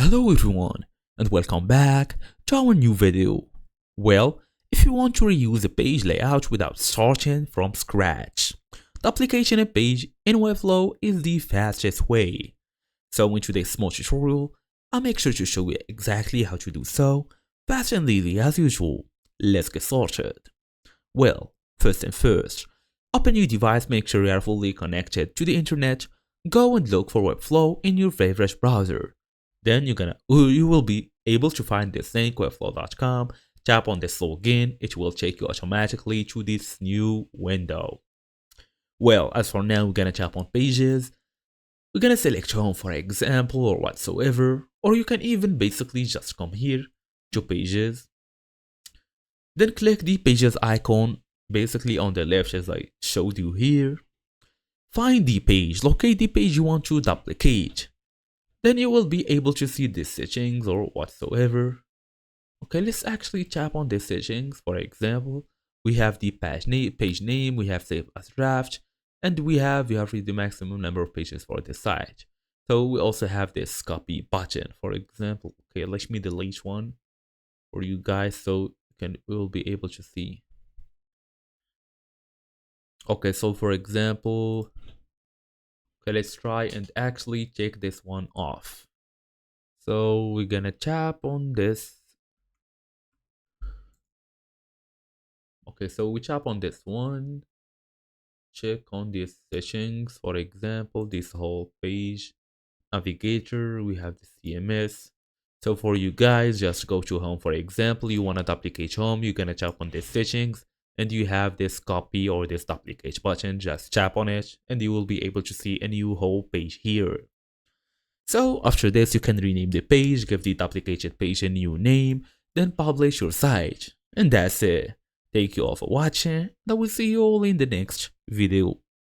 Hello everyone and welcome back to our new video. Well, if you want to reuse a page layout without starting from scratch, the application a page in Webflow is the fastest way. So in today's small tutorial, I'll make sure to show you exactly how to do so, fast and easy as usual. Let's get started. Well, first and first, open your device, make sure you are fully connected to the internet, go and look for Webflow in your favorite browser. Then you will be able to find this link, webflow.com, tap on this login, it will take you automatically to this new window. Well, as for now, we're gonna tap on pages, we're gonna select home for example or whatsoever, or you can even basically just come here to pages, then click the pages icon basically on the left as I showed you here. Find the page, locate the page you want to duplicate. Then you will be able to see the settings or whatsoever. Okay, let's actually tap on the settings. For example, we have the page name, we have save as draft, and you have read the maximum number of pages for the site. So we also have this copy button, for example. Okay, let me delete one for you guys so we'll be able to see. Okay, so for example, okay, let's try and actually take this one off. So we're gonna tap on this. Okay, so we tap on this one, check on these settings, for example, this whole page, navigator, we have the CMS. So for you guys, just go to home. For example, you want to duplicate home, you're gonna tap on these settings and you have this copy or this duplicate button, just tap on it and you will be able to see a new whole page here. So after this, you can rename the page, give the duplicated page a new name, then publish your site. And that's it. Thank you all for watching, and I will see you all in the next video.